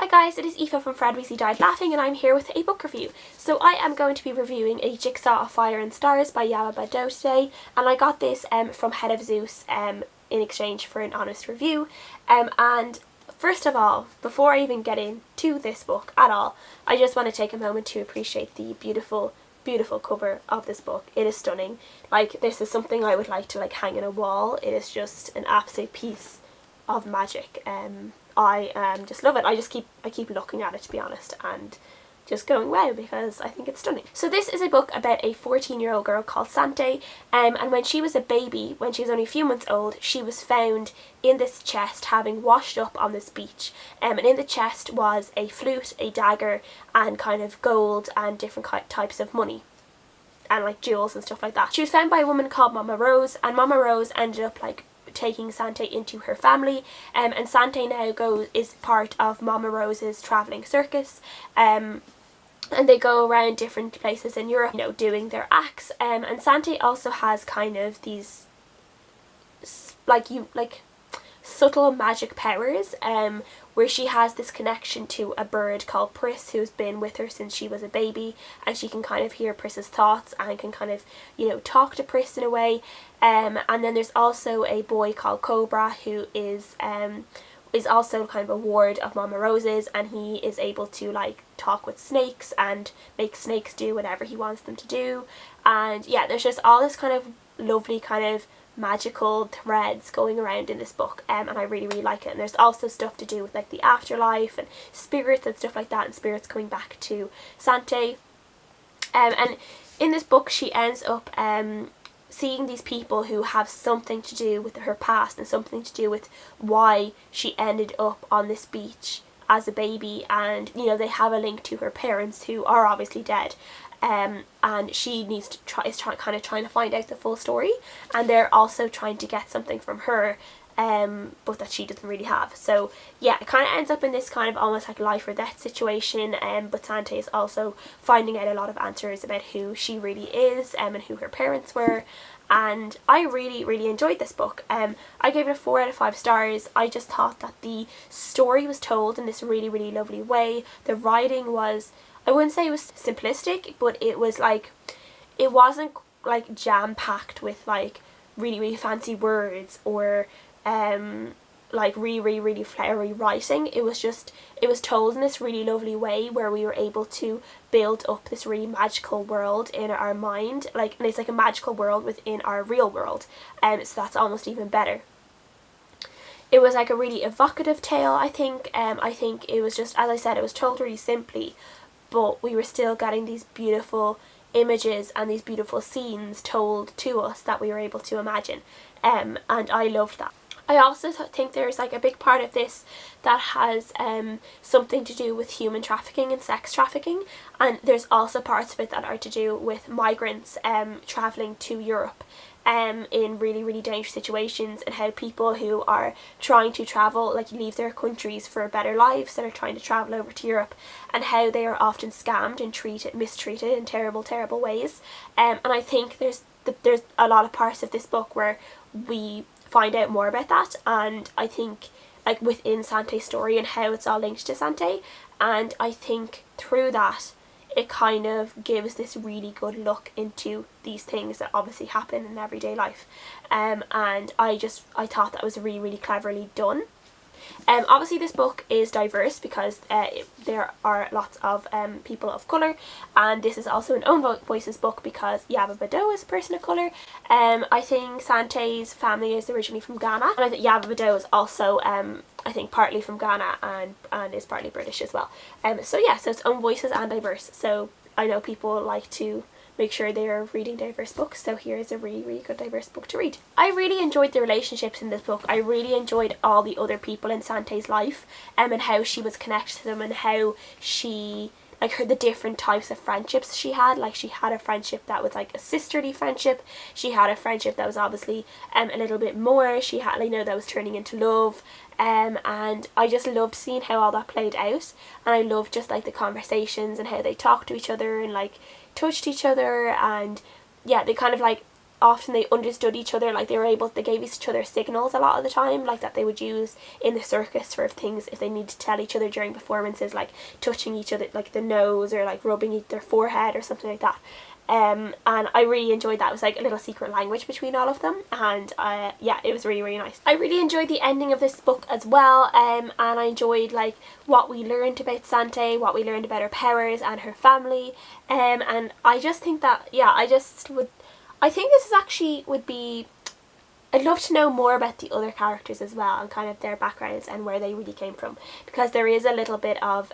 Hi guys, it is Aoife from Fred Weasley Died Laughing and I'm here with a book review. So I am going to be reviewing a Jigsaw of Fire and Stars by Yaba Badoe today, and I got this from Head of Zeus in exchange for an honest review. And first of all, before I even get into this book at all, I just want to take a moment to appreciate the beautiful cover of this book. It is stunning. Like, this is something I would like to hang in a wall. It is just an absolute piece of magic. I just love it. I keep looking at it, to be honest, and just going wow, because I think it's stunning. So this is a book about a 14-year-old girl called Sante, and when she was a baby, when she was only a few months old, she was found in this chest having washed up on this beach, and in the chest was a flute, a dagger, and kind of gold and different types of money and like jewels and stuff like that. She was found by a woman called Mama Rose, and Mama Rose ended up taking Sante into her family, and Sante now is part of Mama Rose's travelling circus, and they go around different places in Europe, doing their acts, and Sante also has kind of these subtle magic powers, where she has this connection to a bird called Pris, who's been with her since she was a baby, and she can kind of hear Pris's thoughts and can kind of talk to Pris in a way. And then there's also a boy called Cobra, who is also kind of a ward of Mama Rose's, and he is able to talk with snakes and make snakes do whatever he wants them to do. And yeah, there's just all this kind of lovely kind of magical threads going around in this book, and I really like it. And there's also stuff to do with the afterlife and spirits and stuff like that, and spirits coming back to Sante. And in this book she ends up seeing these people who have something to do with her past and something to do with why she ended up on this beach as a baby, and they have a link to her parents, who are obviously dead. And she needs to trying to find out the full story, and they're also trying to get something from her, but that she doesn't really have. So yeah, it kind of ends up in this kind of almost life or death situation, but Sante is also finding out a lot of answers about who she really is, and who her parents were. And I really enjoyed this book. I gave it a 4 out of 5 stars. I just thought that the story was told in this really lovely way. The writing was, I wouldn't say it was simplistic, but it was it wasn't jam-packed with really fancy words or really flowery writing. It was told in this really lovely way where we were able to build up this really magical world in our mind, and it's a magical world within our real world, so that's almost even better. It was a really evocative tale, I think. I think it was just, as I said, it was told really simply, but we were still getting these beautiful images and these beautiful scenes told to us that we were able to imagine, and I loved that. I also think there's a big part of this that has something to do with human trafficking and sex trafficking, and there's also parts of it that are to do with migrants travelling to Europe in really dangerous situations, and how people who are trying to travel leave their countries for better lives that are trying to travel over to Europe, and how they are often scammed and mistreated in terrible ways. And I think there's a lot of parts of this book where we find out more about that, and I think within Sante's story and how it's all linked to Sante, and I think through that it kind of gives this really good look into these things that obviously happen in everyday life, and I thought that was really cleverly done. Obviously this book is diverse because there are lots of people of colour, and this is also an own voices book because Yaba Badoe is a person of colour. I think Sante's family is originally from Ghana, and I think Yaba Badoe is also I think partly from Ghana and is partly British as well. So yeah, so it's own voices and diverse. So I know people like to make sure they are reading diverse books, so here is a really good diverse book to read. I really enjoyed the relationships in this book. I really enjoyed all the other people in Sante's life, and how she was connected to them, and how she the different types of friendships she had. She had a friendship that was a sisterly friendship. She had a friendship that was obviously a little bit more. She had that was turning into love. And I just loved seeing how all that played out, and I loved just the conversations and how they talked to each other and touched each other, and yeah, they kind of often they understood each other, like they gave each other signals a lot of the time, like that they would use in the circus for things if they need to tell each other during performances, like touching each other, like the nose, or like rubbing their forehead or something like that. And I really enjoyed that. It was like a little secret language between all of them, and yeah, it was really, really nice. I really enjoyed the ending of this book as well, and I enjoyed like what we learned about Sante, what we learned about her powers and her family, and I just think that, yeah, I think this is actually would be, I'd love to know more about the other characters as well, and kind of their backgrounds and where they really came from, because there is a little bit of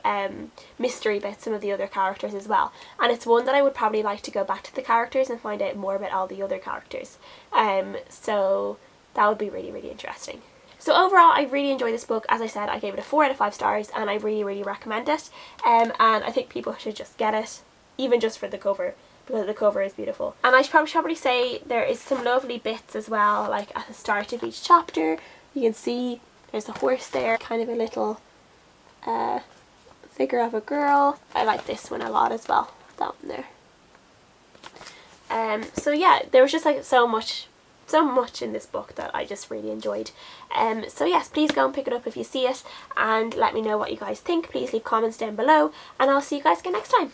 mystery about some of the other characters as well, and it's one that I would probably like to go back to the characters and find out more about all the other characters. So that would be really, really interesting. So overall, I really enjoyed this book. As I said, I gave it a 4 out of 5 stars, and I really, really recommend it. And I think people should just get it, even just for the cover, because the cover is beautiful. And I should probably say there is some lovely bits as well, like at the start of each chapter. You can see there's a horse there, kind of a little figure of a girl. I like this one a lot as well, that one there. So yeah, there was just like so much in this book that I just really enjoyed. So yes, please go and pick it up if you see it, and let me know what you guys think. Please leave comments down below, and I'll see you guys again next time.